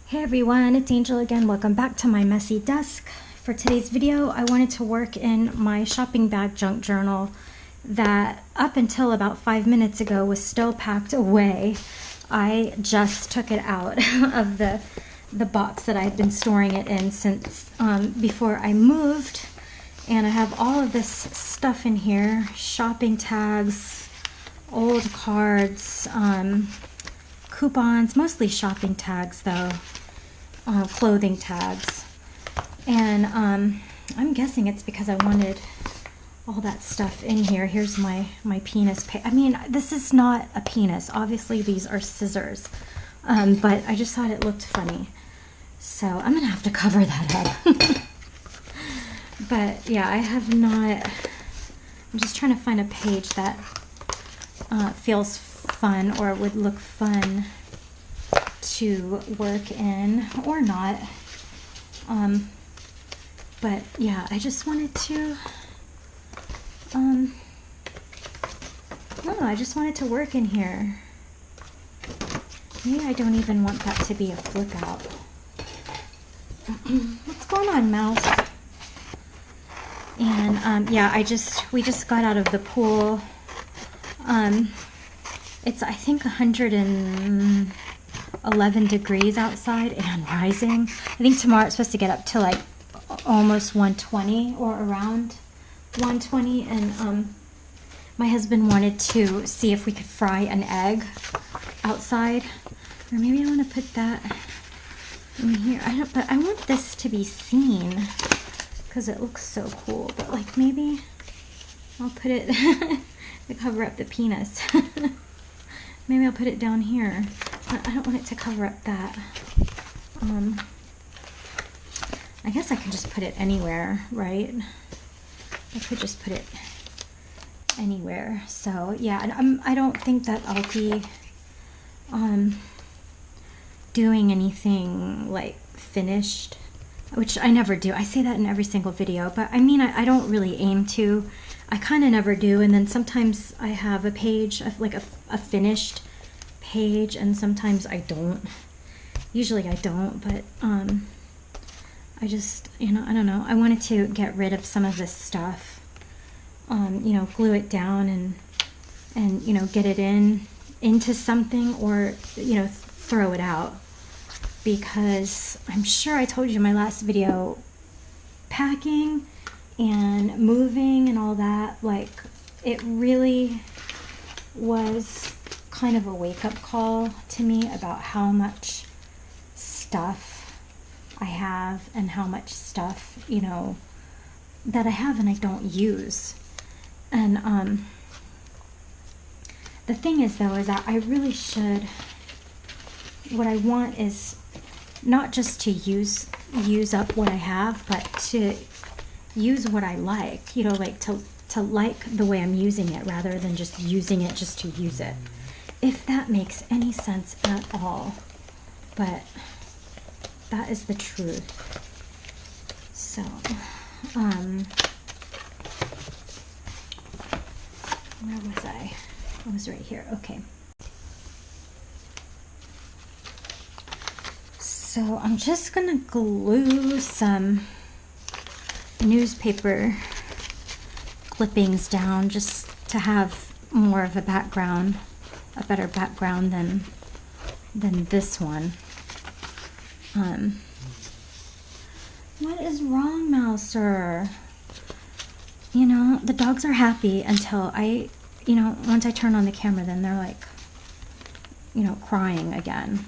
Hey everyone, it's Angel again. Welcome back to my messy desk. For today's video, I wanted to work in my shopping bag junk journal that up until about 5 minutes ago was still packed away. I just took it out of the box that I had been storing it in since before I moved. And I have all of this stuff in here, shopping tags, old cards, coupons, mostly shopping tags though, clothing tags. And I'm guessing it's because I wanted all that stuff in here. Here's my penis. I mean, this is not a penis. Obviously, these are scissors. But I just thought it looked funny. So I'm going to have to cover that up. But yeah, I have not... I'm just trying to find a page that feels fun or would look fun to work in or not. But yeah, I just wanted to I just wanted to work in here. Maybe I don't even want that to be a flip out. What's going on, mouse? And yeah, we just got out of the pool. It's I think 111 degrees outside and rising. I think tomorrow it's supposed to get up to like almost 120 or around 120. And my husband wanted to see if we could fry an egg outside, or maybe I want to put that in here. But I want this to be seen because it looks so cool. But like maybe I'll put it to cover up the penis. Maybe I'll put it down here. I don't want it to cover up that. I guess I can just put it anywhere, right? I could just put it anywhere. So yeah, and I don't think that I'll be doing anything like finished, which I never do. I say that in every single video, but I mean, I don't really aim to. I kind of never do, and then sometimes I have a page, like a finished page, and sometimes I don't. Usually I don't, but I just, I don't know. I wanted to get rid of some of this stuff, glue it down and get it into something, or throw it out, because I'm sure I told you in my last video, packing and moving and all that, like, it really was kind of a wake-up call to me about how much stuff I have and how much stuff, that I have and I don't use. And the thing is, though, is that I really should, what I want is not just to use up what I have, but to use what I like, like to like the way I'm using it rather than just using it just to use it, if that makes any sense at all. But that is the truth. So where was I? I was right here. Okay. So I'm just gonna glue some newspaper clippings down just to have more of a background, a better background than this one. What is wrong, Mouser? The dogs are happy until once I turn on the camera, then they're like, crying again.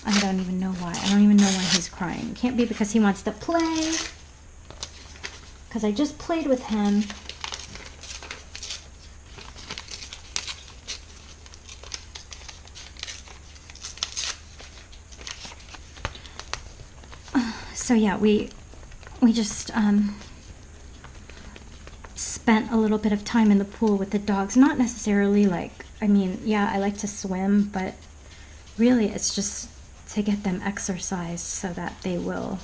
I don't even know why. I don't even know why he's crying. It can't be because he wants to play. Because I just played with him. So yeah, we just spent a little bit of time in the pool with the dogs. Not necessarily like, I mean, yeah, I like to swim, but really it's just to get them exercised so that they will,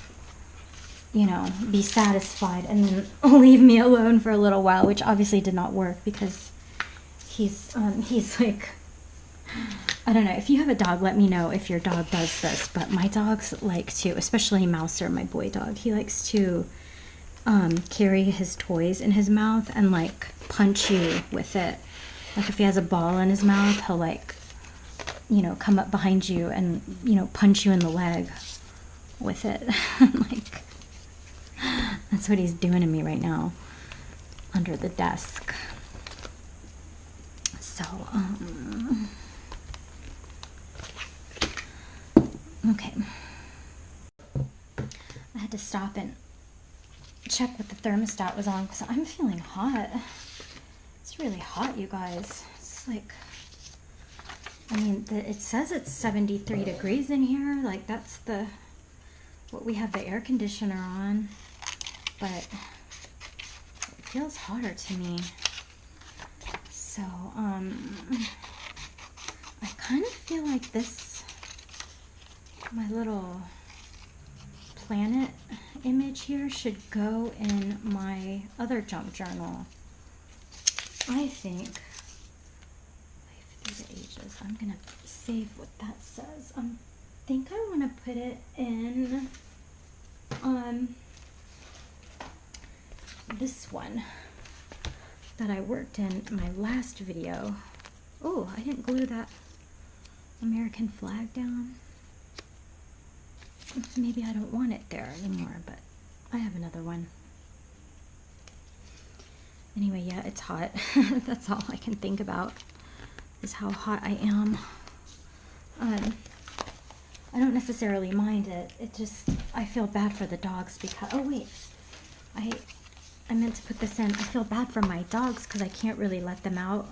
be satisfied and then leave me alone for a little while, which obviously did not work because he's like I don't know, if you have a dog, let me know if your dog does this, but my dogs like to, especially Mouser, my boy dog, he likes to carry his toys in his mouth and like punch you with it. Like if he has a ball in his mouth, he'll like, you know, come up behind you and, you know, punch you in the leg with it. Like, that's what he's doing to me right now under the desk. So, okay. I had to stop and check what the thermostat was on because I'm feeling hot. It's really hot, you guys. It's like, I mean, it says it's 73 degrees in here. Like, that's what we have the air conditioner on. But it feels hotter to me. So, I kind of feel like this, my little planet image here should go in my other junk journal. I think Life Through the Ages. I'm gonna save what that says. I think I want to put it in this one that I worked in my last video. Oh, I didn't glue that American flag down. Maybe I don't want it there anymore, but I have another one. Anyway, yeah, it's hot. That's all I can think about is how hot I am. I don't necessarily mind it. It just, I feel bad for the dogs because, oh wait, I meant to put this in. I feel bad for my dogs because I can't really let them out,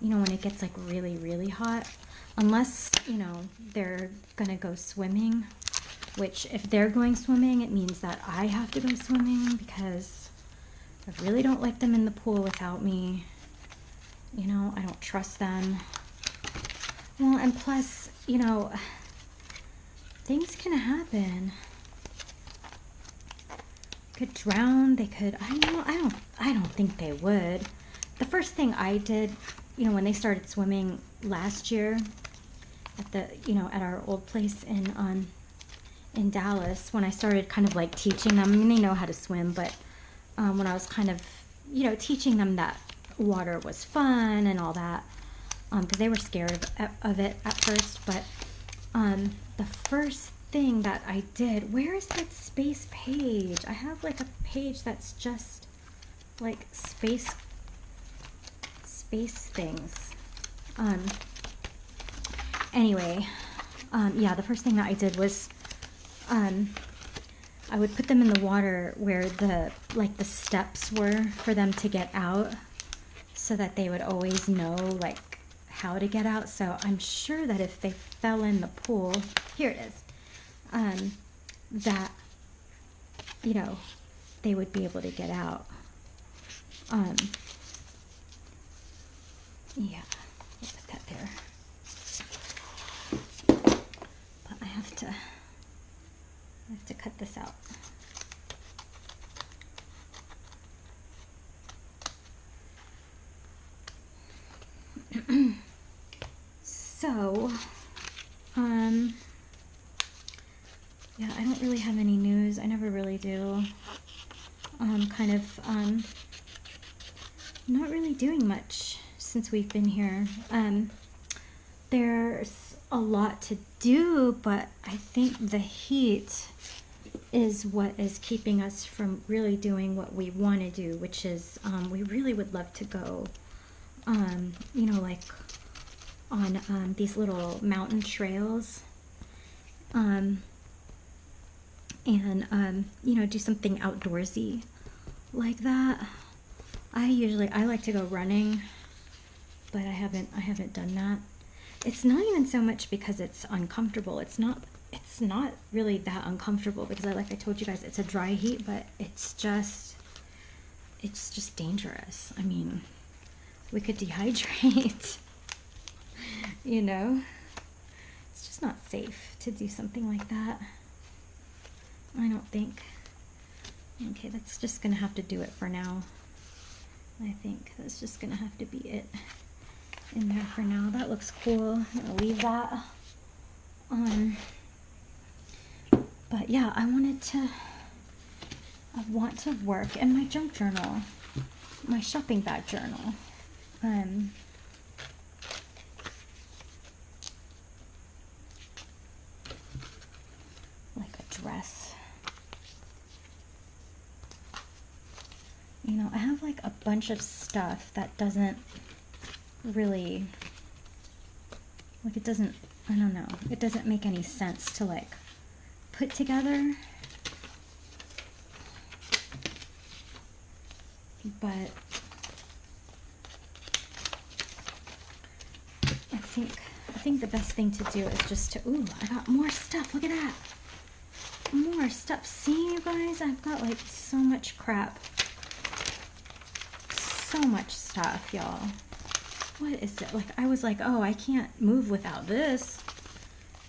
you know, when it gets like really, really hot. Unless, you know, they're gonna go swimming, which if they're going swimming, it means that I have to go swimming because I really don't like them in the pool without me. You know, I don't trust them. Well, and plus, you know, things can happen. Could drown, they could, I don't think they would. The first thing I did, you know, when they started swimming last year at the, you know, at our old place in Dallas, when I started kind of like teaching them, I mean, they know how to swim, but when I was kind of, you know, teaching them that water was fun and all that, because they were scared of it at first, but the first thing that I did, where is that space page? I have like a page that's just like space things. Anyway, yeah, the first thing that I did was I would put them in the water where the steps were for them to get out, so that they would always know like how to get out. So I'm sure that if they fell in the pool, here it is, that, you know, they would be able to get out. Yeah, I'll put that there. But I have to cut this out. So, yeah, I don't really have any news. I never really do. Not really doing much since we've been here. There's a lot to do, but I think the heat is what is keeping us from really doing what we want to do, which is, we really would love to go, you know, like on these little mountain trails, and you know, do something outdoorsy like that. I like to go running, but I haven't done that. It's not even so much because it's uncomfortable. It's not really that uncomfortable because like I told you guys, it's a dry heat, but it's just dangerous. I mean, we could dehydrate. You know, it's just not safe to do something like that, I don't think. Okay, that's just gonna have to do it for now. I think that's just gonna have to be it. in there for now. That looks cool. I'm gonna leave that. But yeah, I want to work in my junk journal, my shopping bag journal. Like a dress. You know, I have like a bunch of stuff that doesn't really, like it doesn't, I don't know, it doesn't make any sense to like put together. But I think the best thing to do is just to, ooh, I got more stuff. Look at that. More stuff. See, you guys, I've got like so much crap. So much stuff, y'all. What is it? Like, I was like, oh, I can't move without this,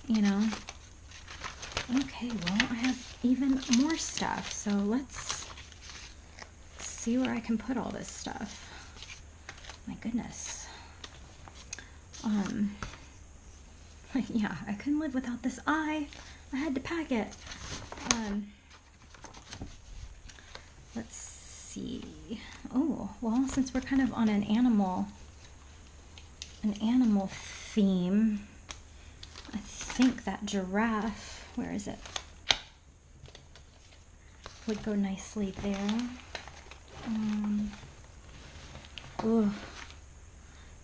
you know? Okay, well, I have even more stuff. So let's see where I can put all this stuff. My goodness. Yeah, I couldn't live without this eye. I had to pack it. Let's see. Oh, well, since we're kind of on an animal theme, I think that giraffe, where is it? Would go nicely there. Ooh.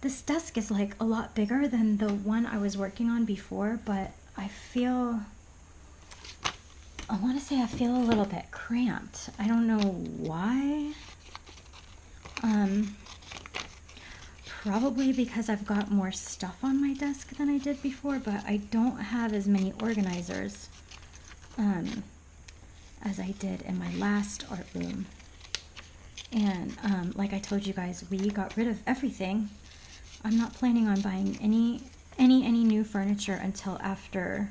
This desk is like a lot bigger than the one I was working on before, but I want to say I feel a little bit cramped. I don't know why. Probably because I've got more stuff on my desk than I did before, but I don't have as many organizers as I did in my last art room. And like I told you guys, we got rid of everything. I'm not planning on buying any new furniture until after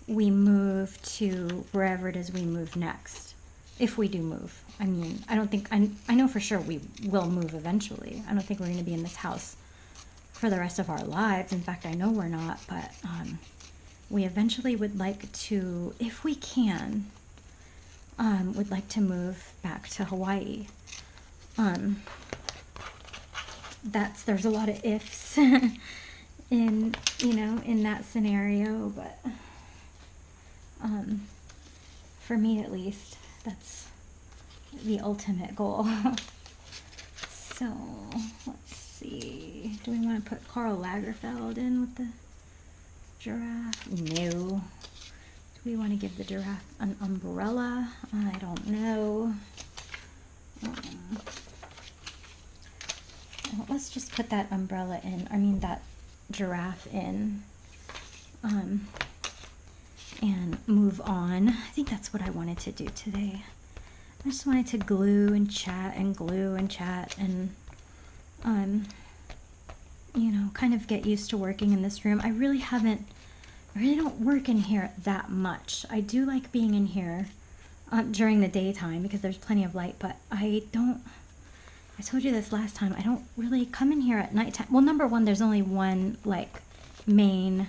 we move to wherever it is we move next. If we do move. I mean, I don't think, I know for sure we will move eventually. I don't think we're going to be in this house for the rest of our lives. In fact, I know we're not, but we eventually would like to, if we can, would like to move back to Hawaii. There's a lot of ifs in, you know, in that scenario, but for me at least, that's the ultimate goal. So, let's see. Do we want to put Karl Lagerfeld in with the giraffe? No. Do we want to give the giraffe an umbrella? I don't know. Well, let's just put that umbrella in. I mean, that giraffe in. And move on. I think that's what I wanted to do today. I just wanted to glue and chat and you know, kind of get used to working in this room. I really don't work in here that much. I do like being in here during the daytime because there's plenty of light, but I told you this last time, I don't really come in here at nighttime. Well, number one, there's only one like main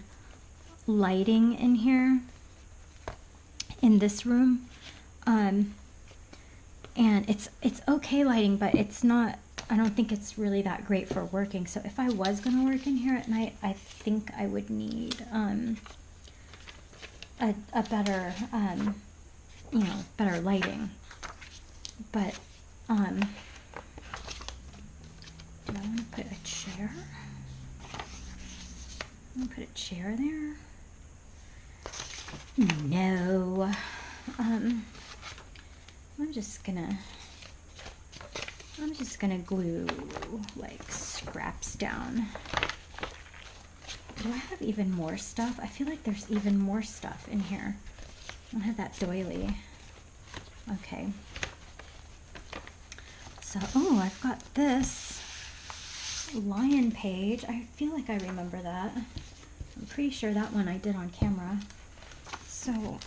lighting in here in this room. And it's okay lighting, but it's not, I don't think it's really that great for working. So if I was going to work in here at night, I think I would need a better, you know, better lighting. But do I want to put a chair? I'm going to put a chair there. No. I'm just gonna glue like scraps down. Do I have even more stuff? I feel like there's even more stuff in here. I don't have that doily. Okay. So, oh, I've got this lion page. I feel like I remember that. I'm pretty sure that one I did on camera. So,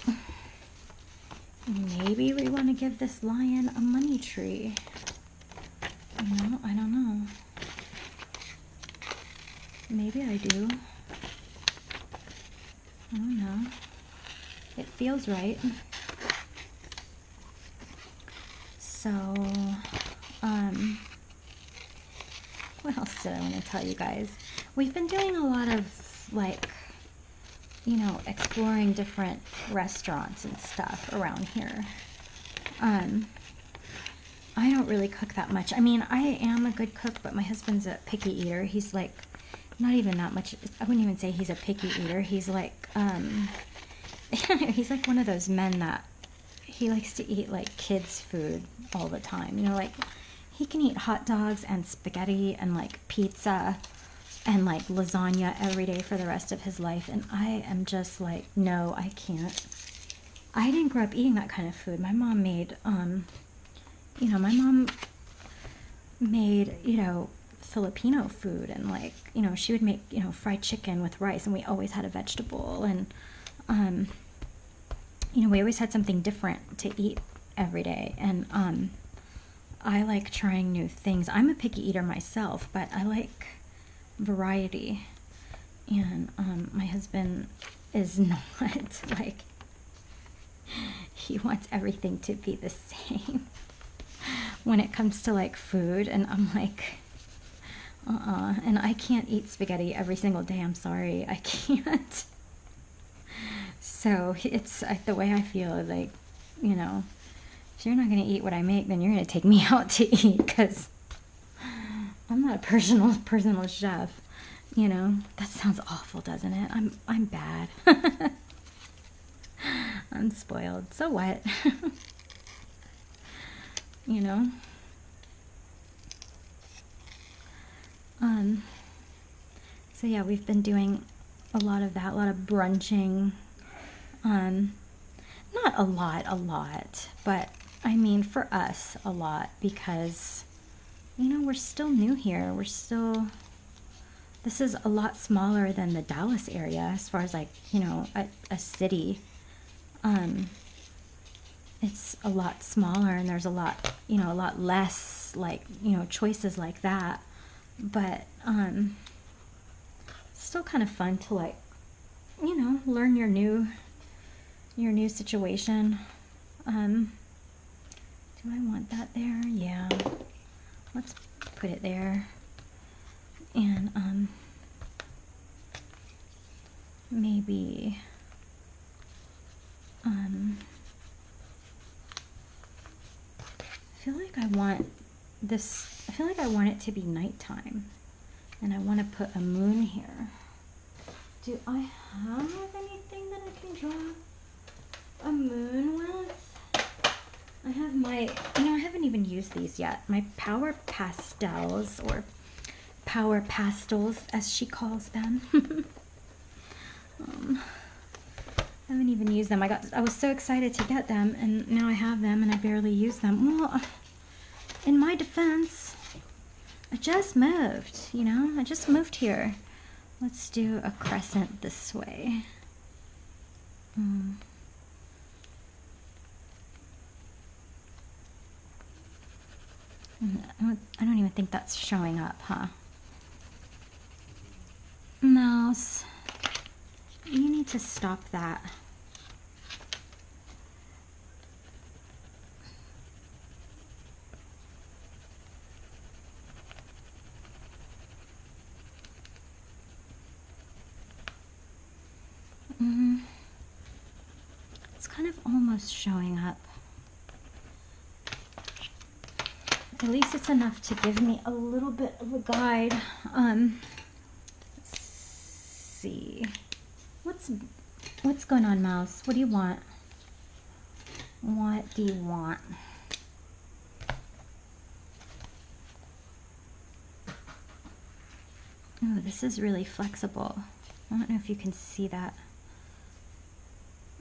maybe we want to give this lion a money tree. You know, I don't know. Maybe I do. I don't know. It feels right. So, what else did I want to tell you guys? We've been doing a lot of, like, you know, exploring different restaurants and stuff around here. I don't really cook that much. I mean, I am a good cook, but my husband's a picky eater. He's like, not even that much. I wouldn't even say he's a picky eater. He's like, he's like one of those men that he likes to eat like kids' food all the time. You know, like he can eat hot dogs and spaghetti and like pizza and like lasagna every day for the rest of his life. And I am just like, no, I can't. I didn't grow up eating that kind of food. My mom made, you know, my mom made, you know, Filipino food, and like, you know, she would make, you know, fried chicken with rice, and we always had a vegetable, and you know, we always had something different to eat every day. And I like trying new things. I'm a picky eater myself, but I like variety. And my husband is not. Like, he wants everything to be the same when it comes to like food, and I'm like, and I can't eat spaghetti every single day. I'm sorry, I can't. So it's the way I feel, like, you know, if you're not going to eat what I make, then you're going to take me out to eat, because I'm not a personal chef, you know. That sounds awful, doesn't it? I'm bad. I'm spoiled. So what? You know? So yeah, we've been doing a lot of that, a lot of brunching. Not a lot, but I mean, for us, a lot, because, you know, we're still new here. This is a lot smaller than the Dallas area as far as, like, you know, a city. It's a lot smaller, and there's a lot, you know, a lot less, like, you know, choices like that. But still kind of fun to, like, you know, learn your new situation. Do I want that there? Yeah, let's put it there. And maybe I feel like I want this, I feel like I want it to be nighttime, and I want to put a moon here. Do I have anything that I can draw a moon with? I have my, you know, I haven't even used these yet. My Power Pastels, or Power Pastels as she calls them. I haven't even used them. I was so excited to get them, and now I have them and I barely use them. Well, in my defense, I just moved, you know? I just moved here. Let's do a crescent this way. I don't even think that's showing up, huh? Mouse, you need to stop that. It's kind of almost showing up. At least it's enough to give me a little bit of a guide. Let's see. What's going on, Mouse? What do you want? What do you want? Oh, this is really flexible. I don't know if you can see that.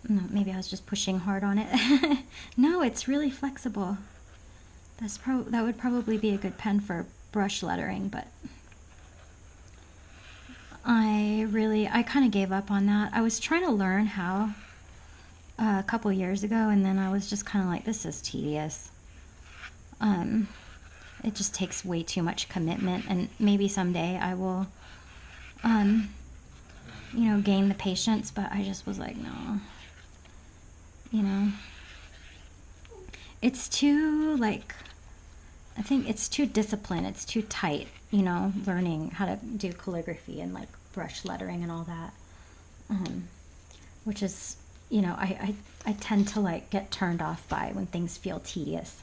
No, maybe I was just pushing hard on it. No, it's really flexible. That would probably be a good pen for brush lettering, but I kind of gave up on that. I was trying to learn how a couple years ago, and then I was just kind of like, this is tedious. It just takes way too much commitment, and maybe someday I will you know, gain the patience, but I just was like, no, you know, it's too, like, I think it's too disciplined, it's too tight, you know, learning how to do calligraphy and like brush lettering and all that, which is, you know, I tend to like get turned off by when things feel tedious.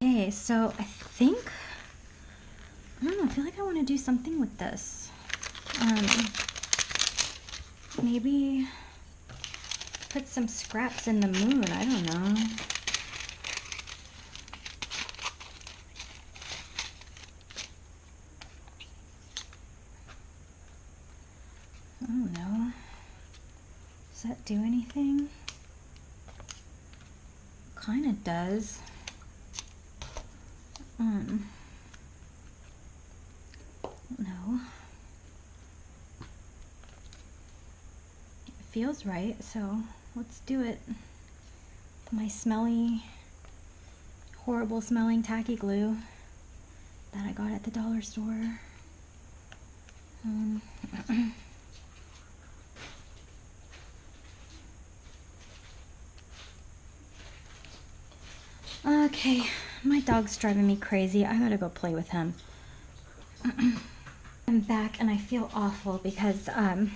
Okay, so I think, I don't know, I feel like I want to do something with this. Maybe put some scraps in the moon, I don't know. I don't know. Does that do anything? Kind of does. No. It feels right, so let's do it. My smelly, horrible smelling tacky glue that I got at the dollar store. Okay, my dog's driving me crazy. I gotta go play with him. I'm back and I feel awful because I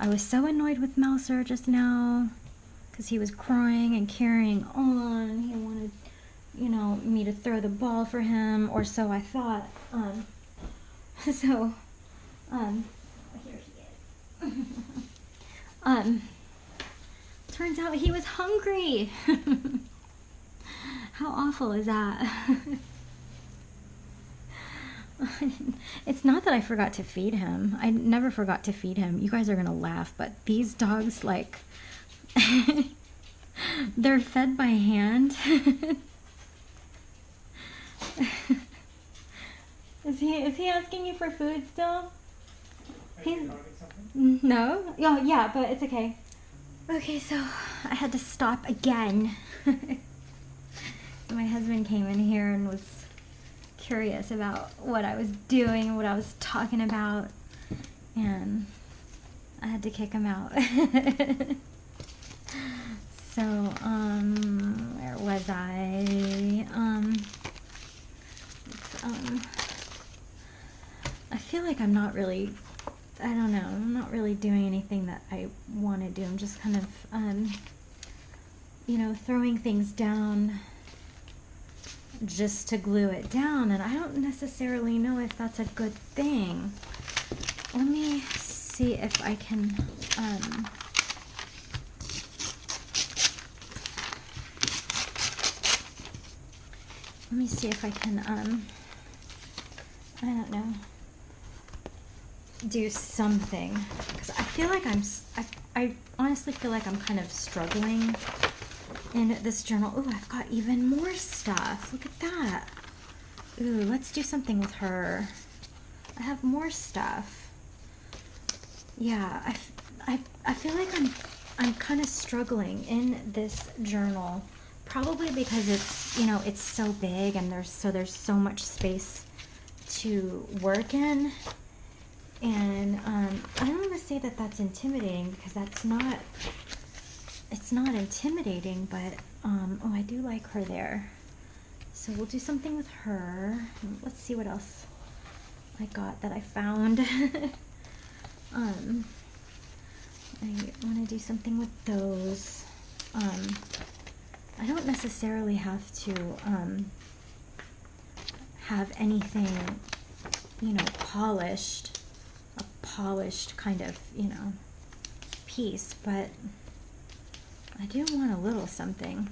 was so annoyed with Mouser just now because he was crying and carrying on. He wanted, you know, me to throw the ball for him, or so I thought. Here he is. Turns out he was hungry. How awful is that? It's not that I forgot to feed him. I never forgot to feed him. You guys are gonna laugh, but these dogs, like, they're fed by hand. Is he asking you for food still? No? Oh, yeah, but it's okay. Okay, so I had to stop again. My husband came in here and was curious about what I was doing, what I was talking about, and I had to kick him out. So, where was I? I feel like I'm not really, I don't know, I'm not really doing anything that I want to do. I'm just kind of, you know, throwing things down just to glue it down, and I don't necessarily know if that's a good thing. Let me see if I can, let me see if I can, I don't know, do something, because I feel like I honestly feel like I'm kind of struggling in this journal. Ooh, I've got even more stuff. Look at that. Ooh, let's do something with her. I have more stuff. Yeah, I feel like I'm kind of struggling in this journal, probably because it's, you know, it's so big and there's so much space to work in. And I don't want to say that that's intimidating, because that's not, it's not intimidating, but oh, I do like her there. So we'll do something with her. Let's see what else I got that I found. I want to do something with those. I don't necessarily have to have anything, you know, polished, a polished kind of, you know, piece, but I do want a little something,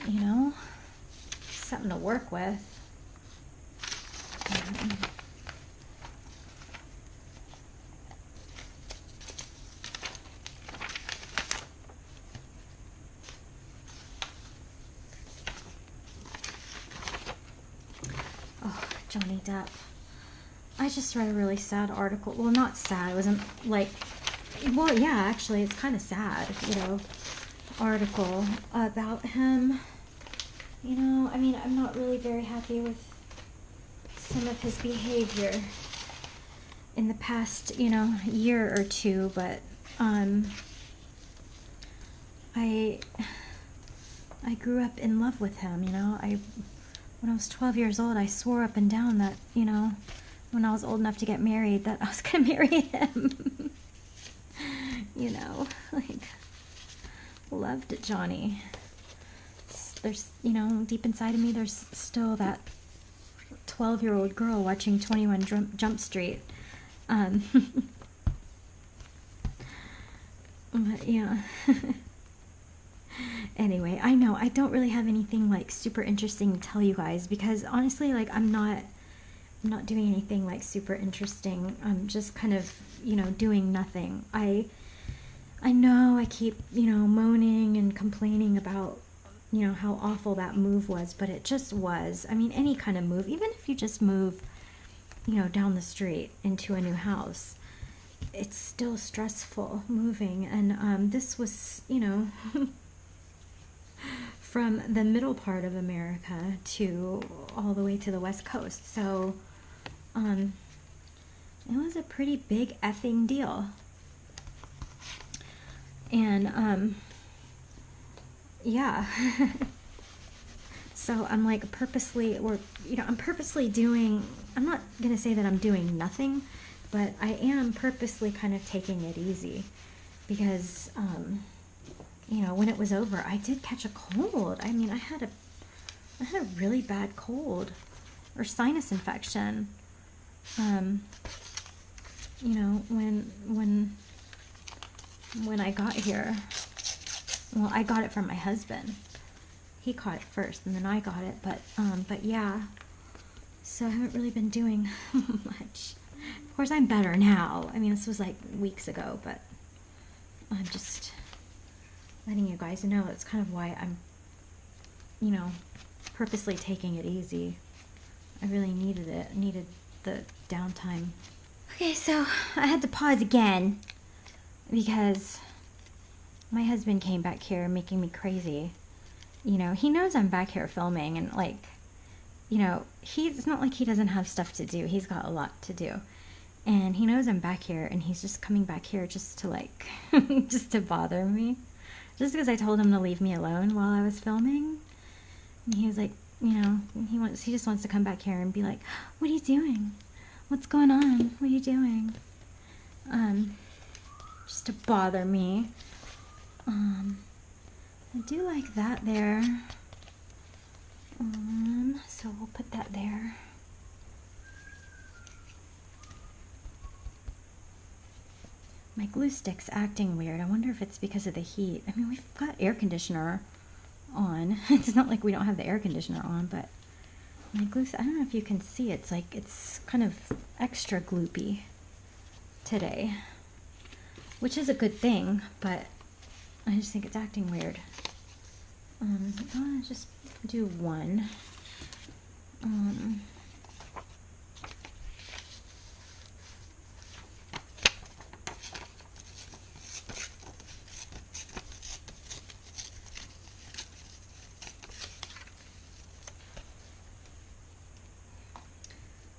you know, something to work with. Oh, Johnny Depp. I just read a really sad article. Well, not sad. It wasn't like, well, yeah, actually, it's kind of sad, you know, article about him. You know, I mean, I'm not really very happy with some of his behavior in the past, you know, year or two, but I grew up in love with him, you know. When I was 12 years old, I swore up and down that, you know, when I was old enough to get married, that I was going to marry him. You know, like, loved Johnny. There's, you know, deep inside of me, there's still that 12-year-old girl watching 21 Jump Street. But, yeah. Anyway, I know I don't really have anything like super interesting to tell you guys, because honestly, like, I'm not doing anything like super interesting. I'm just kind of, you know, doing nothing. I know I keep, you know, moaning and complaining about, you know, how awful that move was, but it just was. I mean, any kind of move, even if you just move, you know, down the street into a new house, it's still stressful moving. And this was, you know, from the middle part of America to all the way to the West Coast. So it was a pretty big effing deal. And yeah. So I'm like purposely, or, you know, I'm purposely doing, I'm not going to say that I'm doing nothing, but I am purposely kind of taking it easy, because, you know, when it was over, I did catch a cold. I mean, I had a really bad cold or sinus infection. You know, when I got here, well, I got it from my husband. He caught it first, and then I got it. But yeah. So I haven't really been doing much. Of course, I'm better now. I mean, this was like weeks ago, but I'm just letting you guys know. It's kind of why I'm, you know, purposely taking it easy. I really needed it. I needed the downtime. Okay, so I had to pause again because my husband came back here making me crazy. You know, he knows I'm back here filming, and, like, you know, it's not like he doesn't have stuff to do. He's got a lot to do. And he knows I'm back here, and he's just coming back here just to, like, just to bother me. Just because I told him to leave me alone while I was filming. And he was like, you know, he just wants to come back here and be like, what are you doing? What's going on? What are you doing? Just to bother me. I do like that there. So we'll put that there. My glue stick's acting weird. I wonder if it's because of the heat. I mean, we've got air conditioner on. It's not like we don't have the air conditioner on, but my glue, I don't know if you can see, it's like, it's kind of extra gloopy today, which is a good thing, but I just think it's acting weird. I'll just do one.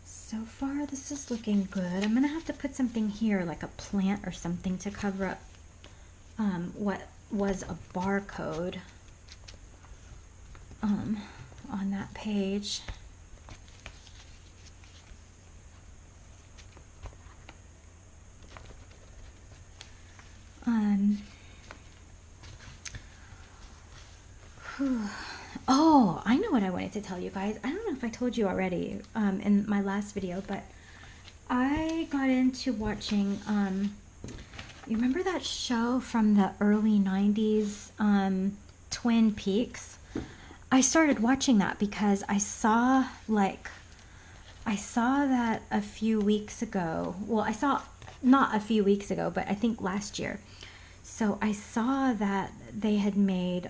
So far, this is looking good. I'm gonna have to put something here, like a plant or something, to cover up what was a barcode on that page. Oh, I know what I wanted to tell you guys. I don't know if I told you already in my last video, but I got into watching, you remember that show from the early 90s, Twin Peaks? I started watching that because I saw that a few weeks ago. Well, I saw, not a few weeks ago, but I think last year. So I saw that they had made,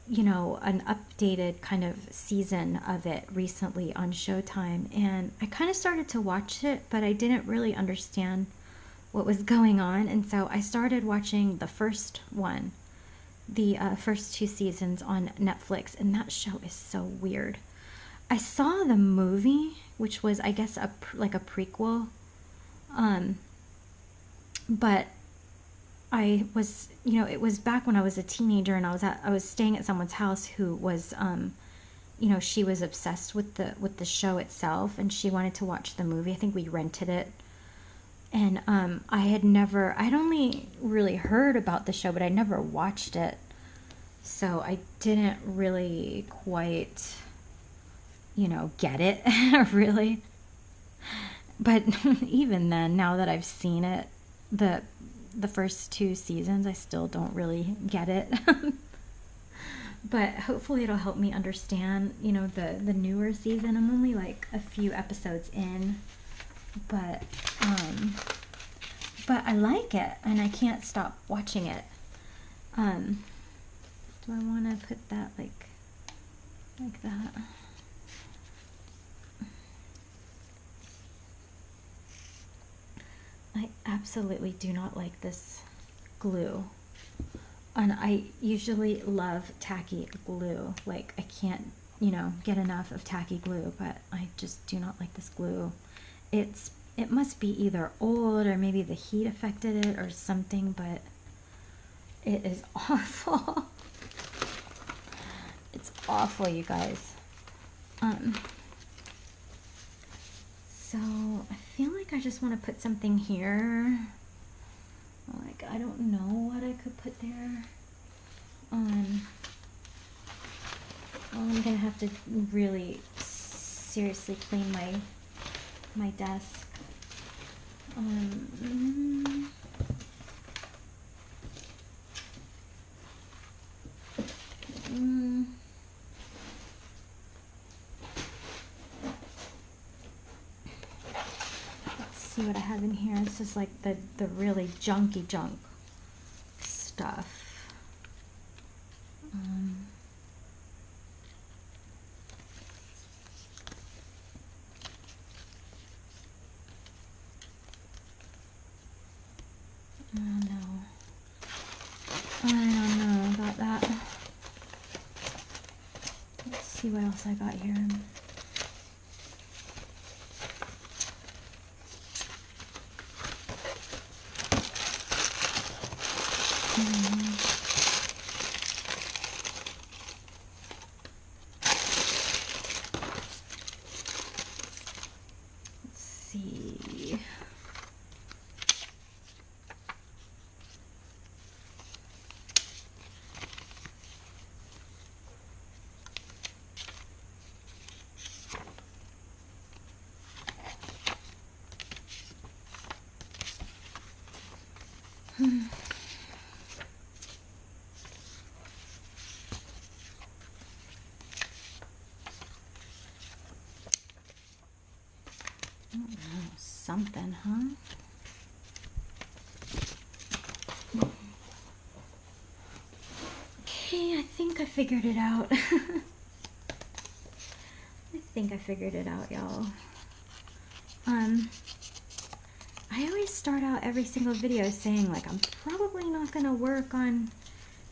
you know, an updated kind of season of it recently on Showtime, and I kind of started to watch it, but I didn't really understand what was going on, and so I started watching the first one, the first 2 seasons on Netflix, and that show is so weird. I saw the movie, which was, I guess, like a prequel. But I was, it was back when I was a teenager, and I was staying at someone's house who was, she was obsessed with the show itself, and she wanted to watch the movie. I think we rented it. And I'd only really heard about the show, but I never watched it. So I didn't really quite, get it, really. But even then, now that I've seen it, the first 2 seasons, I still don't really get it. But hopefully it'll help me understand, the newer season. I'm only like a few episodes in, but I like it, and I can't stop watching it. Do I want to put that like that? I absolutely do not like this glue. And I usually love tacky glue. Like, I can't, get enough of tacky glue, but I just do not like this glue. It must be either old, or maybe the heat affected it or something, but it is awful. It's awful, you guys. So I feel like I just want to put something here. Like, I don't know what I could put there. I'm gonna have to really seriously clean my desk. Let's see what I have in here. This is like the really junky junk stuff. I don't know about that. Let's see what else I got here. Let's see. Something, huh? Okay, I think I figured it out. I think I figured it out, y'all. I always start out every single video saying, like, I'm probably not gonna work on,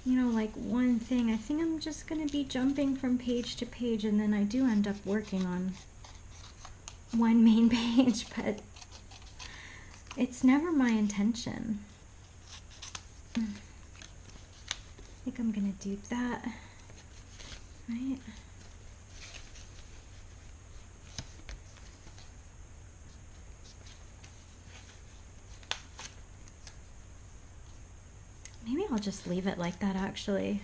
like one thing. I think I'm just gonna be jumping from page to page, and then I do end up working on one main page, but it's never my intention. I think I'm gonna dupe that, right? Maybe I'll just leave it like that, actually.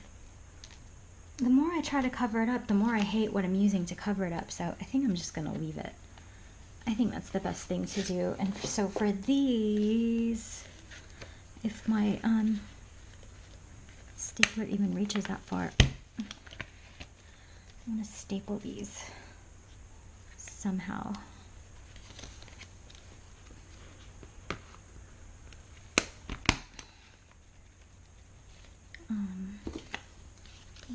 The more I try to cover it up, the more I hate what I'm using to cover it up, so I think I'm just gonna leave it. I think that's the best thing to do. And so for these, if my stapler even reaches that far, I'm gonna staple these somehow.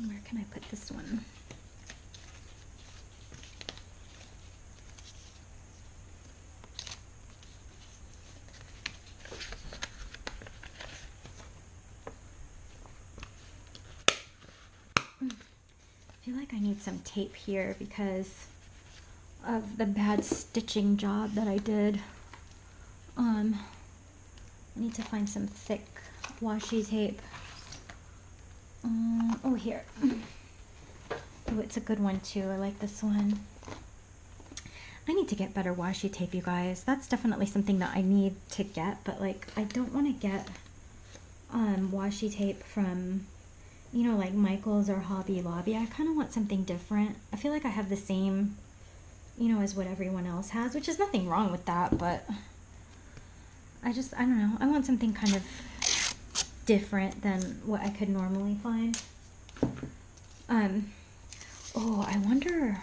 Where can I put this one? I feel like I need some tape here because of the bad stitching job that I did. I need to find some thick washi tape. Oh, here. Oh, it's a good one too. I like this one. I need to get better washi tape, you guys. That's definitely something that I need to get, but like I don't want to get washi tape from, you know, like Michael's or Hobby Lobby. I kind of want something different. I feel like I have the same, you know, as what everyone else has, which is nothing wrong with that, but I don't know. I want something kind of different than what I could normally find. Oh, I wonder,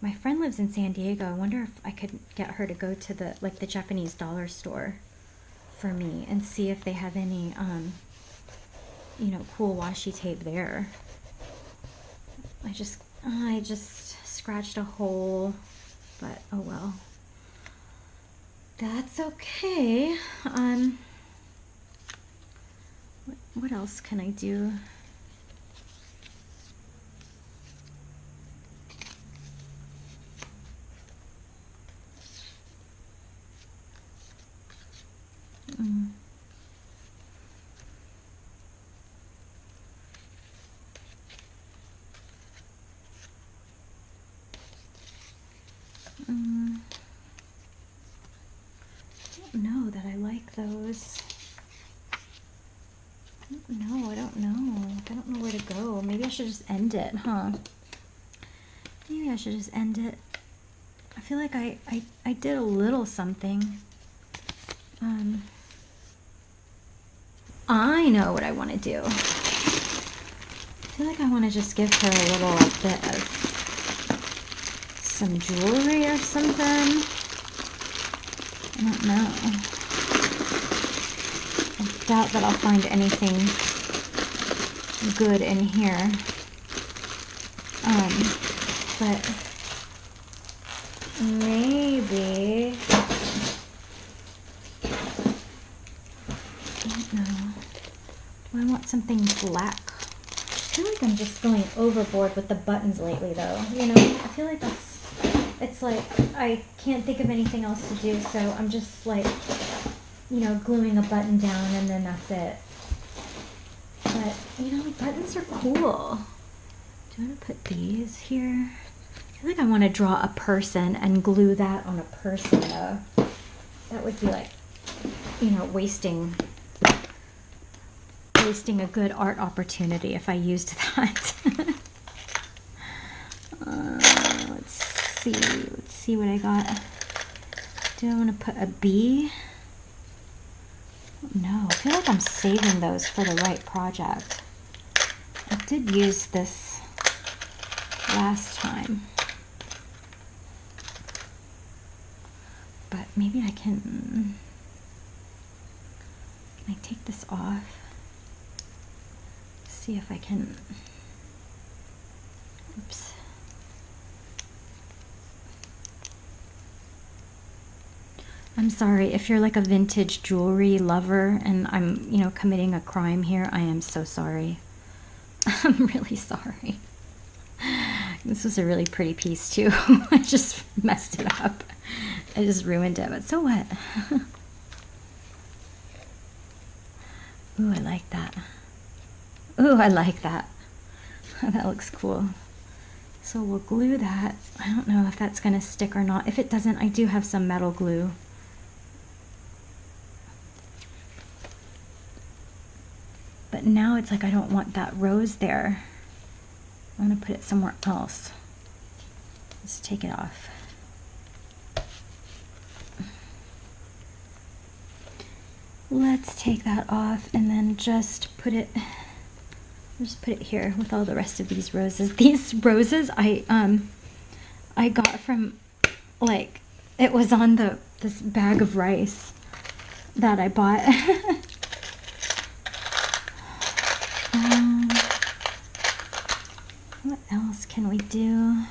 my friend lives in San Diego. I wonder if I could get her to go to the, like, the Japanese dollar store for me and see if they have any, you know, cool washi tape there. I just scratched a hole, but oh well. That's okay. What else can I do? I don't know that I like those. No, I don't know. I don't know where to go. Maybe I should just end it, huh? Maybe I should just end it. I feel like I did a little something. I know what I want to do. I feel like I want to just give her a little bit of some jewelry or something. I don't know. I doubt that I'll find anything good in here. But maybe, I don't know. Do I want something black? I feel like I'm just going overboard with the buttons lately, though. You know, I feel like it's like I can't think of anything else to do, so I'm just like, you know, gluing a button down and then that's it. But, you know, buttons are cool. Do I want to put these here? I feel like I want to draw a person and glue that on a person, though. That would be like, you know, wasting a good art opportunity if I used that. Let's see what I got. Do I want to put a bee? No, I feel like I'm saving those for the right project. I did use this last time, but maybe I can I take this off? See if I can, oops. I'm sorry, if you're like a vintage jewelry lover and I'm, you know, committing a crime here, I am so sorry. I'm really sorry. This was a really pretty piece too. I just messed it up. I just ruined it, but so what? Ooh, I like that. Ooh, I like that. That looks cool. So we'll glue that. I don't know if that's gonna stick or not. If it doesn't, I do have some metal glue. But now it's like I don't want that rose there. I want to put it somewhere else. Let's take it off. Let's take that off and then just put it here with all the rest of these roses. These roses I got from, like, it was on this bag of rice that I bought. What else can we do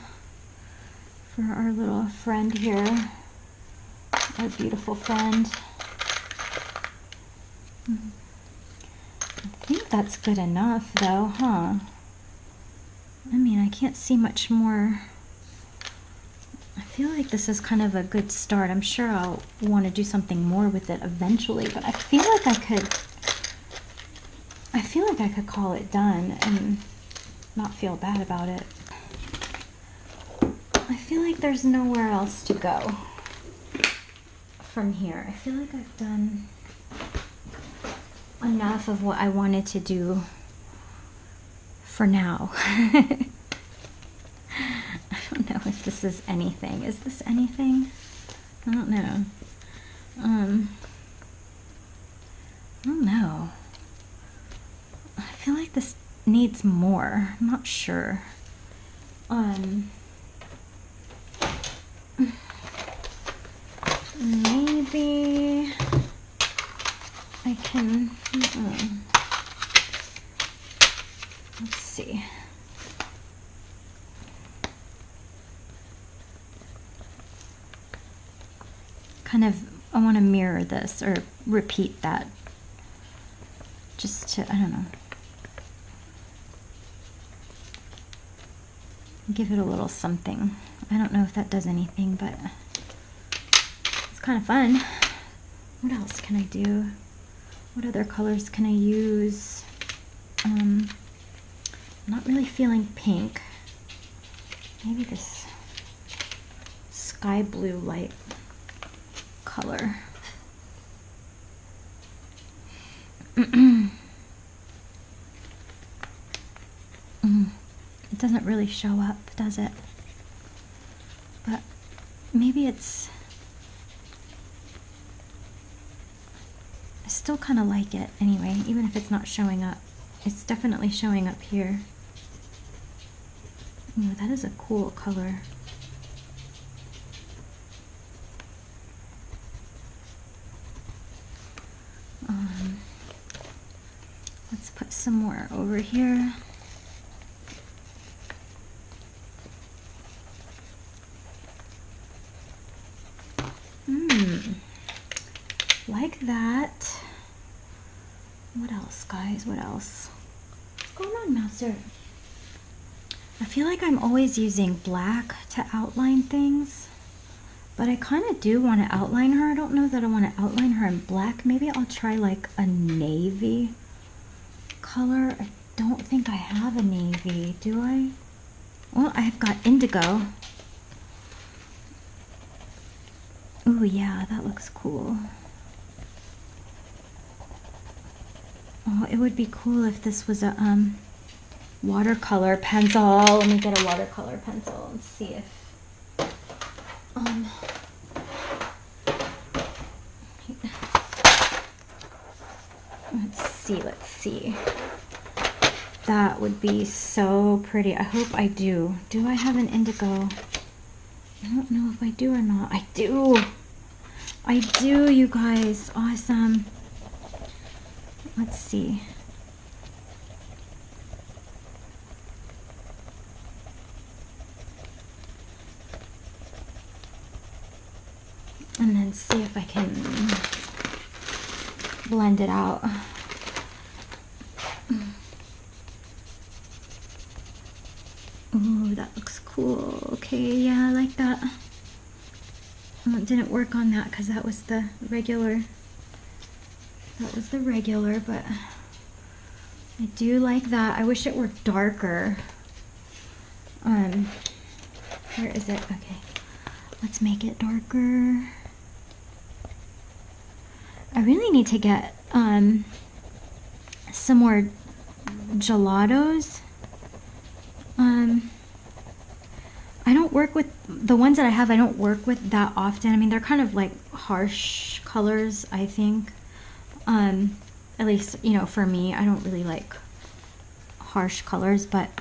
for our little friend here? Our beautiful friend. I think that's good enough though, huh? I mean, I can't see much more feel like this is kind of a good start. I'm sure I'll want to do something more with it eventually, but I feel like I could call it done and not feel bad about it. I feel like there's nowhere else to go from here. I feel like I've done enough of what I wanted to do for now. I don't know if this is anything. Is this anything? I don't know. I don't know. I feel like this needs more. I'm not sure. Maybe I can, let's see. Kind of, I want to mirror this or repeat that just to, I don't know, give it a little something. I don't know if that does anything, but it's kind of fun. What else can I do? What other colors can I use? I'm not really feeling pink. Maybe this sky blue light color. It doesn't really show up, does it? But maybe it's... I still kind of like it anyway, even if it's not showing up. It's definitely showing up here. Ooh, that is a cool color. Let's put some more over here. Like that. What else, guys? What else? What's going on, Mouser? I feel like I'm always using black to outline things, but I kind of do want to outline her. I don't know that I want to outline her in black. Maybe I'll try like a navy color. I don't think I have a navy, do I? Well, I've got indigo. Ooh, yeah, that looks cool. Oh, it would be cool if this was a watercolor pencil. Let me get a watercolor pencil and see if let's see. That would be so pretty. I hope I do. Do I have an indigo? I don't know if I do or not. I do. I do, you guys. Awesome. Let's see. And then see if I can blend it out. Ooh, that looks cool. Okay, yeah, I like that. It didn't work on that because that was the regular. That was the regular, but I do like that. I wish it were darker. Where is it? Okay, let's make it darker. I really need to get some more gelatos. I don't work with the ones that I have. I don't work with that often. I mean, they're kind of like harsh colors, I think. At least, you know, for me, I don't really like harsh colors, but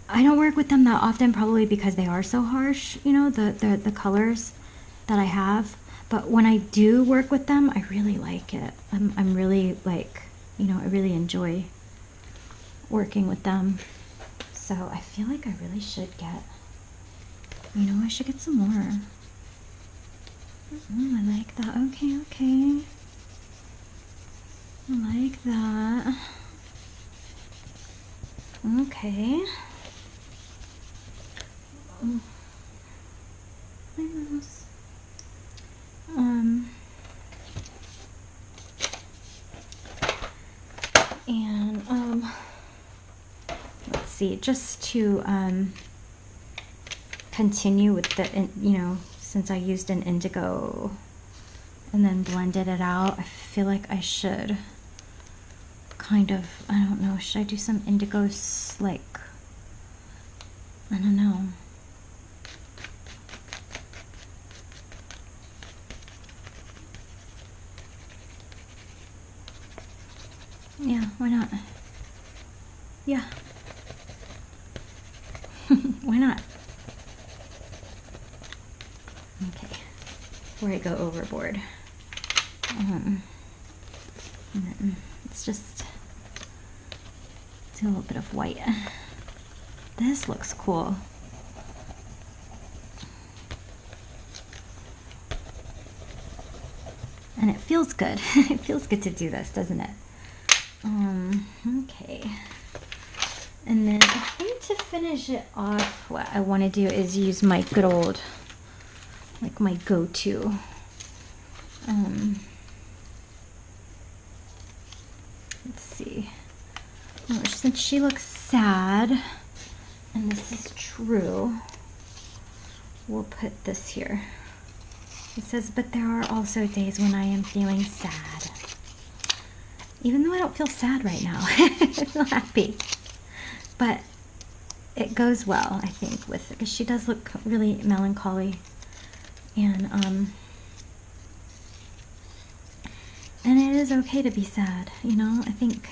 I don't work with them that often, probably because they are so harsh, you know, the colors that I have. But when I do work with them, I really like it. I'm really like, you know, I really enjoy working with them. So I feel like I really should get, you know, I should get some more. I like that. Okay, okay. I like that. Okay. And let's see, just to continue with the, you know, since I used an indigo and then blended it out, I feel like I should kind of, I don't know, should I do some indigos, like, I don't know. Yeah, why not? Yeah. Why not? Okay, before I go overboard. And then let's just do a little bit of white. This looks cool. And it feels good. It feels good to do this, doesn't it? Okay. And then I think to finish it off, what I want to do is use my good old, like my go-to. Let's see. Oh, since she looks sad, and this is true, we'll put this here. It says, but there are also days when I am feeling sad. Even though I don't feel sad right now, I feel happy. But it goes well, I think, with, because she does look really melancholy. And it is okay to be sad, you know? I think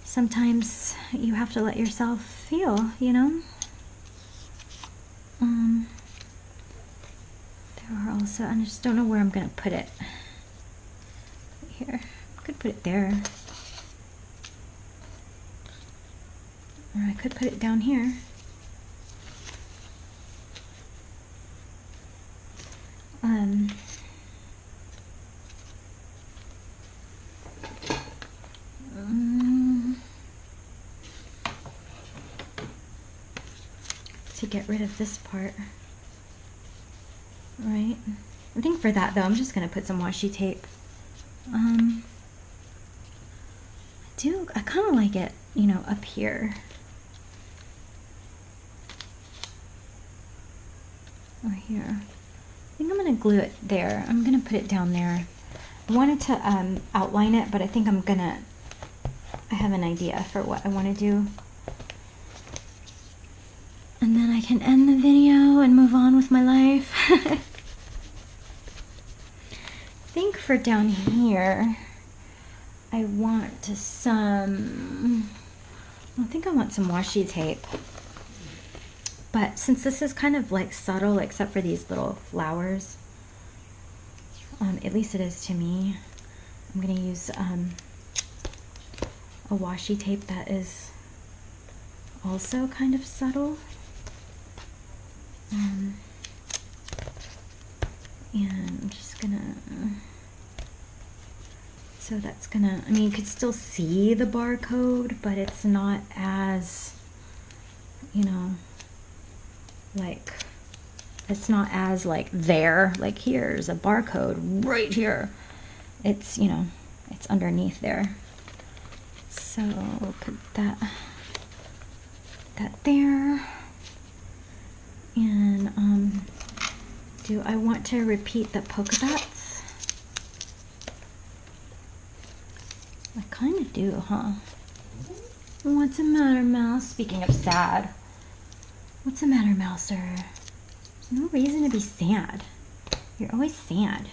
sometimes you have to let yourself feel, you know? There are also, I just don't know where I'm gonna put it. Here, I could put it there. Or I could put it down here. To get rid of this part. Right? I think for that though, I'm just gonna put some washi tape. I kind of like it, you know, up here. Or here. I think I'm gonna glue it there. I'm gonna put it down there. I wanted to outline it, but I think I have an idea for what I want to do. And then I can end the video and move on with my life. I think for down here, I want I think I want some washi tape. But since this is kind of like subtle, except for these little flowers, at least it is to me, I'm going to use a washi tape that is also kind of subtle. And I'm just gonna, so that's gonna, I mean, you could still see the barcode, but it's not as, you know, like, it's not as like there, like here's a barcode right here. It's, you know, it's underneath there. So we'll put that there. And do I want to repeat the polka dots? I kind of do, huh? What's the matter, Mouse? Speaking of sad, what's the matter, Mouser? There's no reason to be sad. You're always sad.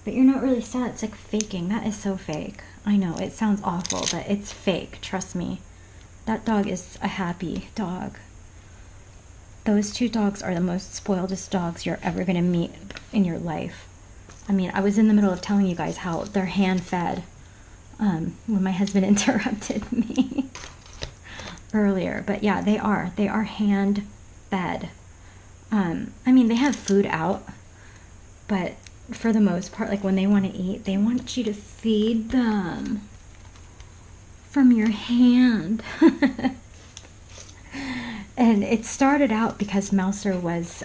But you're not really sad. It's like faking. That is so fake. I know, it sounds awful, but it's fake. Trust me. That dog is a happy dog. Those two dogs are the most spoiledest dogs you're ever going to meet in your life. I mean, I was in the middle of telling you guys how they're hand-fed when my husband interrupted me earlier. But yeah, they are. They are hand-fed. I mean, they have food out, but for the most part, like when they want to eat, they want you to feed them from your hand. And it started out because Mouser was,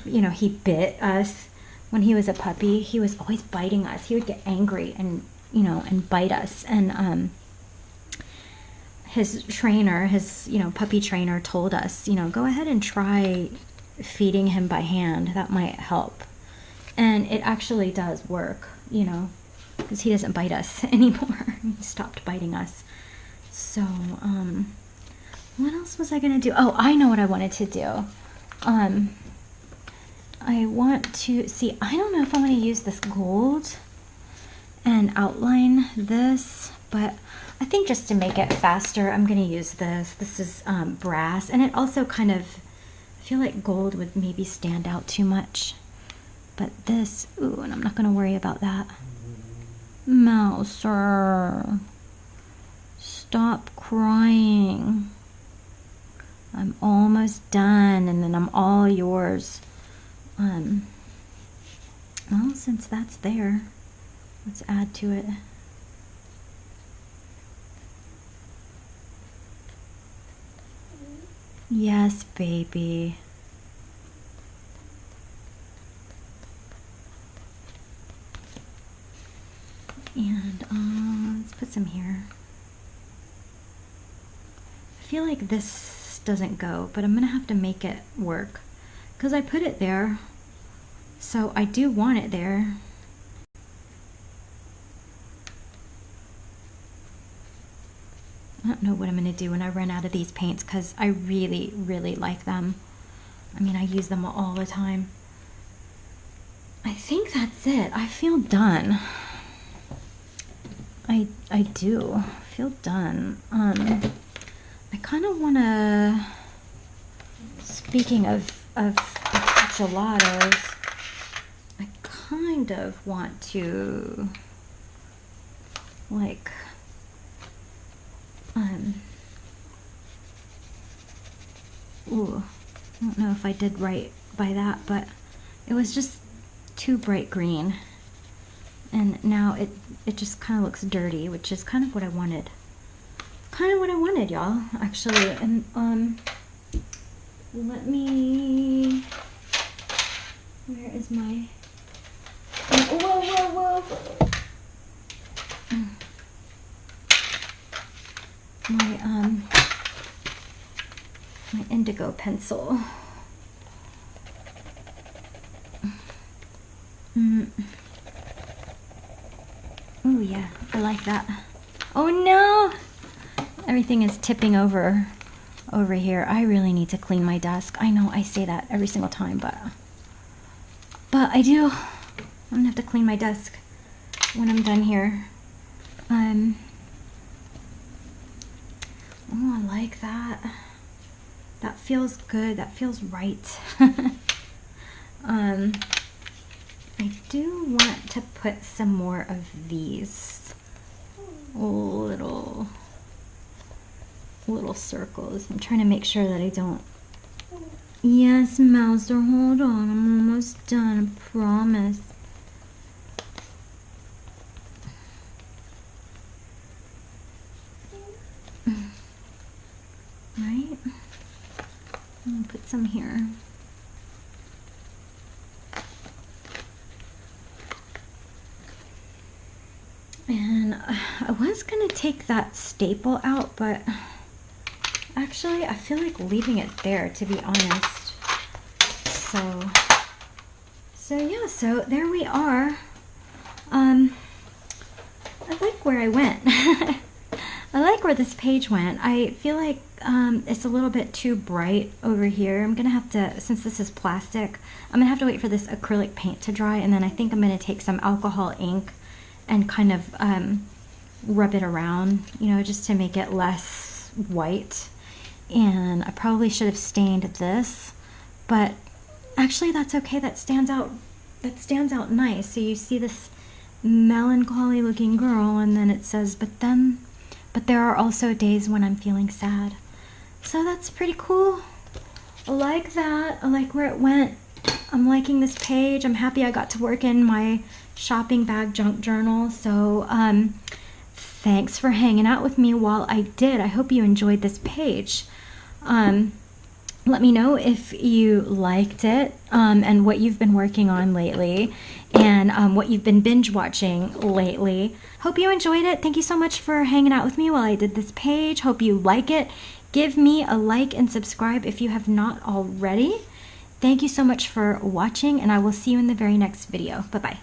you know, he bit us when he was a puppy. He was always biting us. He would get angry and, you know, and bite us. And his trainer, his, you know, puppy trainer told us, you know, go ahead and try feeding him by hand. That might help. And it actually does work, you know, because he doesn't bite us anymore. He stopped biting us. So, what else was I gonna do? Oh, I know what I wanted to do. I want to see, I don't know if I want to use this gold and outline this, but I think just to make it faster, I'm going to use this. This is brass, and it also kind of, I feel like gold would maybe stand out too much. But this, ooh, and I'm not going to worry about that. Mouser, stop crying. I'm almost done, and then I'm all yours. Well, since that's there, let's add to it. Yes, baby. And let's put some here. I feel like this doesn't go, but I'm gonna have to make it work because I put it there, so I do want it there. I don't know what I'm going to do when I run out of these paints because I really, really like them. I mean, I use them all the time. I think that's it. I feel done. I do feel done. I kind of want to, speaking of gelatos, I kind of want to, like, ooh, I don't know if I did right by that, but it was just too bright green. And now it just kind of looks dirty, which is kind of what I wanted. Kind of what I wanted, y'all, actually. And, let me, where is my, whoa. My indigo pencil. Oh yeah, I like that. Oh no! Everything is tipping over here. I really need to clean my desk. I know I say that every single time, but I do. I'm gonna have to clean my desk when I'm done here. Oh, I like that. That feels good. That feels right. I do want to put some more of these little circles. I'm trying to make sure that I don't. Yes, Mouser, hold on. I'm almost done. I promise. Right? I'm gonna put some here. And I was gonna take that staple out, but actually I feel like leaving it there, to be honest. So yeah, so there we are. I like where I went. I like where this page went. I feel like it's a little bit too bright over here. I'm gonna have to, since this is plastic, I'm gonna have to wait for this acrylic paint to dry, and then I think I'm gonna take some alcohol ink and kind of rub it around, you know, just to make it less white. And I probably should have stained this, but actually that's okay. That stands out out nice. So you see this melancholy looking girl, and then it says, but there are also days when I'm feeling sad. So that's pretty cool. I like that. I like where it went. I'm liking this page. I'm happy I got to work in my shopping bag junk journal. So thanks for hanging out with me while I did. I hope you enjoyed this page. Let me know if you liked it, and what you've been working on lately, and what you've been binge watching lately. Hope you enjoyed it. Thank you so much for hanging out with me while I did this page. Hope you like it. Give me a like and subscribe if you have not already. Thank you so much for watching, and I will see you in the very next video. Bye-bye.